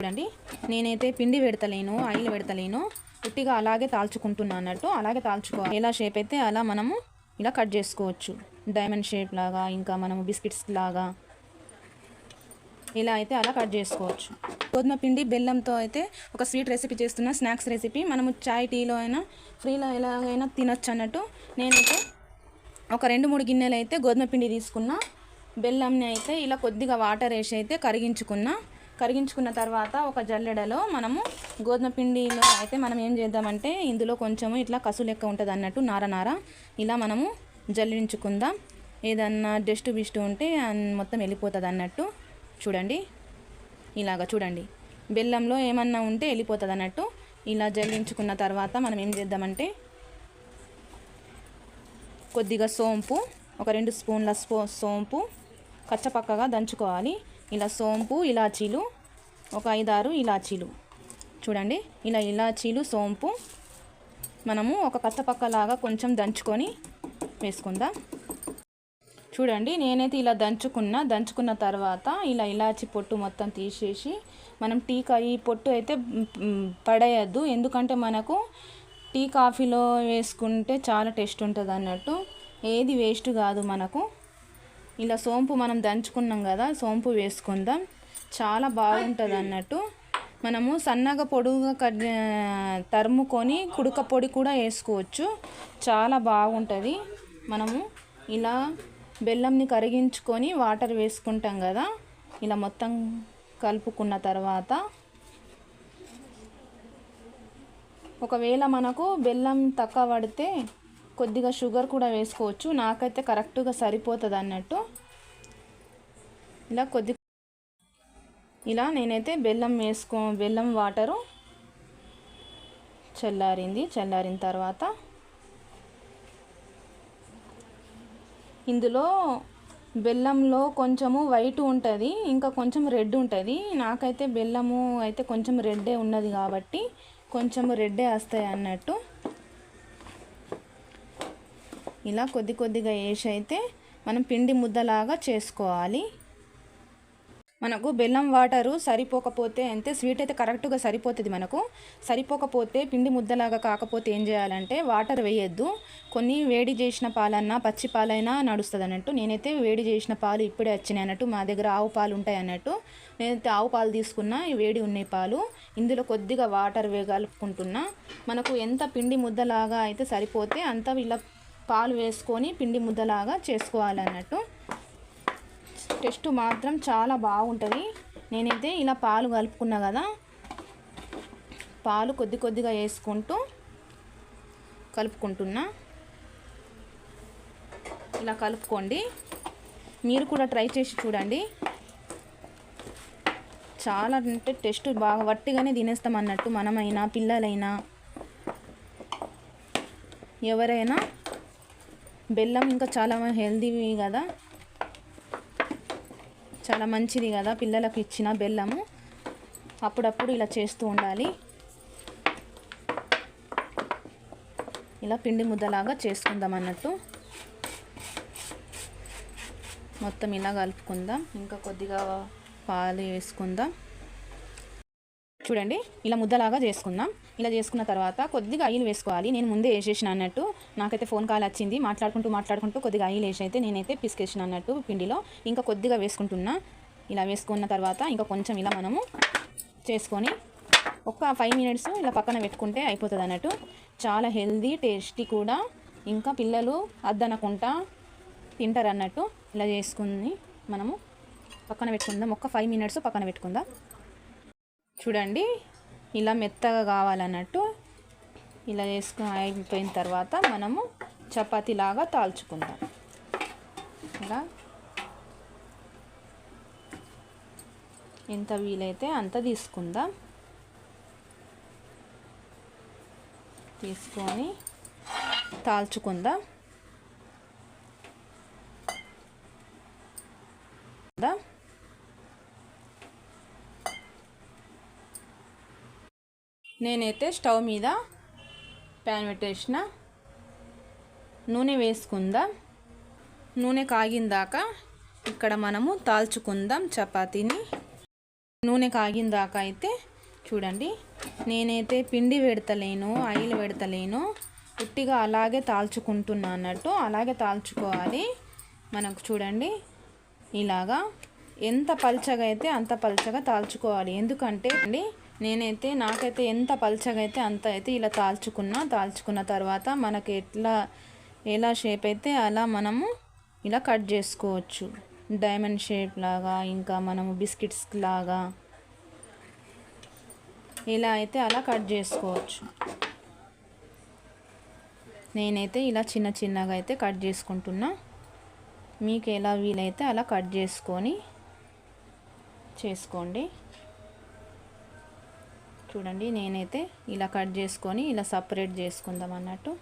చూడండి, నేనైతే పిండి పెడతలేను, ఆయిల్ పెడతలేను, ఉట్టిగా అలాగే తాల్చుకుంటున్నా అన్నట్టు. అలాగే తాల్చుకోవాలి. ఎలా షేప్ అయితే అలా మనము ఇలా కట్ చేసుకోవచ్చు. డైమండ్ షేప్ లాగా, ఇంకా మనము బిస్కెట్స్ లాగా ఇలా అయితే అలా కట్ చేసుకోవచ్చు. గోధుమ పిండి బెల్లంతో అయితే ఒక స్వీట్ రెసిపీ చేస్తున్నా, స్నాక్స్ రెసిపీ. మనము చాయ్ టీలో అయినా ఫ్రీలో ఎలాగైనా తినొచ్చు అన్నట్టు. నేనైతే ఒక 2-3 గిన్నెలు అయితే గోధుమ పిండి తీసుకున్నా. బెల్లంని అయితే ఇలా కొద్దిగా వాటర్ వేసి అయితే కరిగించుకున్న తర్వాత ఒక జల్లెడలో మనము గోధుమ పిండిలో అయితే మనం ఏం చేద్దామంటే ఇందులో కొంచెము ఇట్లా కసు లెక్క ఉంటుంది అన్నట్టు, నార ఇలా మనము జల్లించుకుందాం. ఏదన్నా డస్ట్ బిస్ట్ ఉంటే మొత్తం వెళ్ళిపోతుంది అన్నట్టు. చూడండి, ఇలాగా చూడండి, బెల్లంలో ఏమన్నా ఉంటే వెళ్ళిపోతుంది అన్నట్టు. ఇలా జల్లించుకున్న తర్వాత మనం ఏం చేద్దామంటే కొద్దిగా సోంపు, ఒక 2 స్పూన్ల సోంపు కచ్చపక్కగా దంచుకోవాలి. ఇలా సోంపు, ఇలాచీలు, ఒక 5-6 ఇలాచీలు. చూడండి, ఇలా ఇలాచీలు, సోంపు మనము ఒక కచ్చపక్కలాగా కొంచెం దంచుకొని వేసుకుందాం. చూడండి, నేనైతే ఇలా దంచుకున్న తర్వాత ఇలా ఇలాచి పొట్టు మొత్తం తీసేసి, మనం ఈ పొట్టు అయితే పడేయద్దు. ఎందుకంటే మనకు టీ కాఫీలో వేసుకుంటే చాలా టేస్ట్ ఉంటుంది అన్నట్టు. ఏది వేస్ట్ కాదు మనకు. ఇలా సోంపు మనం దంచుకున్నాం కదా, సోంపు వేసుకుందాం, చాలా బాగుంటుంది అన్నట్టు. మనము సన్నగా పొడుగుగా తరుముకొని కుడక పొడి కూడా వేసుకోవచ్చు, చాలా బాగుంటుంది. మనము ఇలా బెల్లంని కరిగించుకొని వాటర్ వేసుకుంటాం కదా, ఇలా మొత్తం కలుపుకున్న తర్వాత ఒకవేళ మనకు బెల్లం తక్కువ పడితే కొద్దిగా షుగర్ కూడా వేసుకోవచ్చు. నాకైతే కరెక్ట్గా సరిపోతుంది అన్నట్టు. ఇలా నేనైతే బెల్లం వాటరు చల్లారిన తర్వాత ఇందులో బెల్లంలో కొంచెము వైట్ ఉంటుంది, ఇంకా కొంచెం రెడ్ ఉంటుంది. నాకైతే బెల్లము అయితే కొంచెం రెడ్డే ఉన్నది కాబట్టి కొంచెం రెడ్డే వస్తాయి అన్నట్టు. ఇలా కొద్దిగా వేసి అయితే మనం పిండి ముద్దలాగా చేసుకోవాలి. మనకు బెల్లం వాటరు సరిపోకపోతే అంతే, స్వీట్ అయితే కరెక్ట్గా సరిపోతుంది. మనకు సరిపోకపోతే పిండి ముద్దలాగా కాకపోతే ఏం చేయాలంటే వాటర్ వేయద్దు. కొన్ని వేడి చేసిన పాలన్నా పచ్చి పాలైనా నడుస్తుంది అన్నట్టు. నేనైతే వేడి చేసిన పాలు ఇప్పుడే వచ్చినాయి అన్నట్టు. మా దగ్గర ఆవు పాలు ఉంటాయి అన్నట్టు. నేనైతే ఆవు పాలు తీసుకున్నా, వేడి ఉన్నాయి పాలు. ఇందులో కొద్దిగా వాటర్ కలుపుకుంటున్నా. మనకు ఎంత పిండి ముద్దలాగా అయితే సరిపోతే అంత ఇలా పాలు వేసుకొని పిండి ముద్దలాగా చేసుకోవాలన్నట్టు. టేస్ట్ మాత్రం చాలా బాగుంటుంది. నేనైతే ఇలా పాలు కలుపుకున్నా కదా, పాలు కొద్దిగా వేసుకుంటూ కలుపుకుంటున్నా. ఇలా కలుపుకోండి, మీరు కూడా ట్రై చేసి చూడండి. చాలా అంటే టేస్ట్ బాగా వట్టిగానే తినేస్తాం అన్నట్టు. మనమైనా పిల్లలైనా ఎవరైనా. బెల్లం ఇంకా చాలా హెల్దీ కదా, చాలా మంచిది కదా పిల్లలకు ఇచ్చిన బెల్లము. అప్పుడప్పుడు ఇలా చేస్తూ ఉండాలి. ఇలా పిండి ముద్దలాగా చేసుకుందాం అన్నట్టు. మొత్తం ఇలా కలుపుకుందాం. ఇంకా కొద్దిగా పాలు వేసుకుందాం. చూడండి, ఇలా ముద్దలాగా చేసుకుందాం. ఇలా చేసుకున్న తర్వాత కొద్దిగా ఆయిల్ వేసుకోవాలి. నేను ముందే వేసేసిన అన్నట్టు. నాకైతే ఫోన్ కాల్ వచ్చింది. మాట్లాడుకుంటూ కొద్దిగా ఆయిల్ వేసి అయితే నేనైతే పిసికేసిన అన్నట్టు పిండిలో. ఇంకా కొద్దిగా వేసుకుంటున్నా. ఇలా వేసుకున్న తర్వాత ఇంకా కొంచెం ఇలా మనము చేసుకొని ఒక 5 మినిట్స్ ఇలా పక్కన పెట్టుకుంటే అయిపోతుంది అన్నట్టు. చాలా హెల్దీ, టేస్టీ కూడా. ఇంకా పిల్లలు అద్దనకుండా తింటారు అన్నట్టు. ఇలా చేసుకుని మనము పక్కన పెట్టుకుందాం. ఒక 5 మినిట్స్ పక్కన పెట్టుకుందాం. చూడండి, ఇలా మెత్తగా కావాలన్నట్టు. ఇలా చేసుకుని అయిపోయిన తర్వాత మనము చపాతీలాగా తాల్చుకుందాం. ఇలా ఎంత వీలైతే అంత తీసుకుందాం. తీసుకొని తాల్చుకుందాం. నేనైతే స్టవ్ మీద ప్యాన్ పెట్టేసిన. నూనె వేసుకుందాం. నూనె కాగిందాక ఇక్కడ మనము తాల్చుకుందాం చపాతీని. నూనె కాగిన దాకా అయితే చూడండి, నేనైతే పిండి పెడతలేను, ఆయిల్ పెడతలేను, ఉట్టిగా అలాగే తాల్చుకుంటున్నా అన్నట్టు. అలాగే తాల్చుకోవాలి మనకు. చూడండి ఇలాగా ఎంత పల్చగా అయితే అంత పల్చగా తాల్చుకోవాలి. ఎందుకంటే అండి నాకైతే ఎంత పల్చగా అయితే అంత అయితే ఇలా తాల్చుకున్న తర్వాత మనకి ఎలా షేప్ అయితే అలా మనము ఇలా కట్ చేసుకోవచ్చు. డైమండ్ షేప్ లాగా, ఇంకా మనము బిస్కెట్స్ లాగా ఇలా అయితే అలా కట్ చేసుకోవచ్చు. నేనైతే ఇలా చిన్నగా అయితే కట్ చేసుకుంటున్నా. మీకు ఎలా వీలైతే అలా కట్ చేసుకోండి. చూడండి నేనైతే ఇలా కట్ చేసుకొని ఇలా సపరేట్ చేసుకుందాం అన్నట్టు.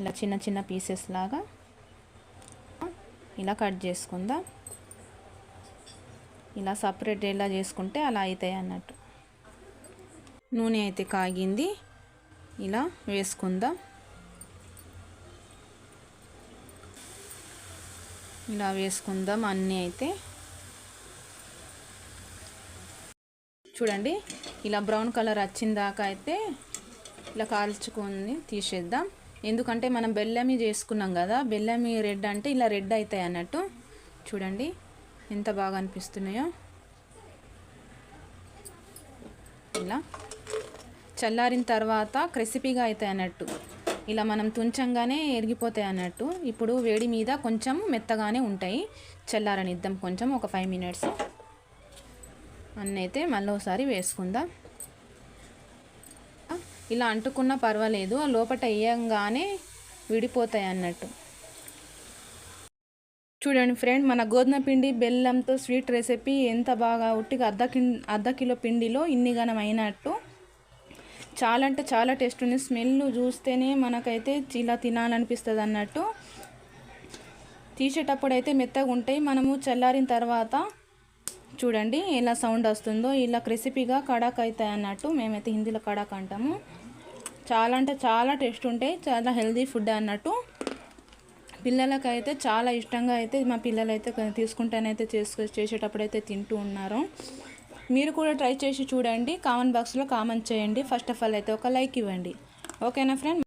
ఇలా చిన్న పీసెస్ లాగా ఇలా కట్ చేసుకుందాం. ఇలా సపరేట్ ఎలా చేసుకుంటే అలా అవుతాయి అన్నట్టు. నూనె అయితే కాగింది, ఇలా వేసుకుందాం. ఇలా వేసుకుందాం అన్నీ అయితే. చూడండి ఇలా బ్రౌన్ కలర్ వచ్చిన దాకా అయితే ఇలా కాల్చుకొని తీసేద్దాం. ఎందుకంటే మనం బెల్లమి చేసుకున్నాం కదా, బెల్లమి రెడ్ అంటే ఇలా రెడ్ అవుతాయి అన్నట్టు. చూడండి ఎంత బాగా అనిపిస్తున్నాయో. ఇలా చల్లారిన తర్వాత క్రిస్పీగా అవుతాయి అన్నట్టు. ఇలా మనం తుంచంగానే ఎరిగిపోతాయి అన్నట్టు. ఇప్పుడు వేడి మీద కొంచెం మెత్తగానే ఉంటాయి. చల్లారనిద్దాం కొంచెం, ఒక 5 minutes. అన్నీ అయితే మళ్ళీ ఒకసారి వేసుకుందాం. ఇలా అంటుకున్నా పర్వాలేదు, లోపల వేయంగానే విడిపోతాయి అన్నట్టు. చూడండి ఫ్రెండ్, మన గోధుమ పిండి బెల్లంతో స్వీట్ రెసిపీ ఎంత బాగా ఉట్టిగా అర్ధ కిలో పిండిలో ఇన్ని ఘనం అయినట్టు. చాలా అంటే చాలా టేస్ట్ ఉంది. స్మెల్ చూస్తేనే మనకైతే ఇలా తినాలనిపిస్తుంది అన్నట్టు. తీసేటప్పుడు అయితే మెత్తగా ఉంటాయి. మనము చల్లారిన తర్వాత చూడండి ఎలా సౌండ్ వస్తుందో, ఇలా క్రిస్పీగా కడాక్ అవుతాయి అన్నట్టు. మేమైతే హిందీలో కడాక్ అంటాము. చాలా అంటే చాలా టేస్ట్ ఉంటాయి, చాలా హెల్దీ ఫుడ్ అన్నట్టు. పిల్లలకైతే చాలా ఇష్టంగా అయితే మా పిల్లలు అయితే తీసుకుంటేనైతే చేసేటప్పుడు అయితే తింటూ ఉన్నారు. మీరు కూడా ట్రై చేసి చూడండి. కామెంట్ బాక్స్లో కామెంట్ చేయండి. ఫస్ట్ ఆఫ్ ఆల్ అయితే ఒక లైక్ ఇవ్వండి. ఓకేనా ఫ్రెండ్?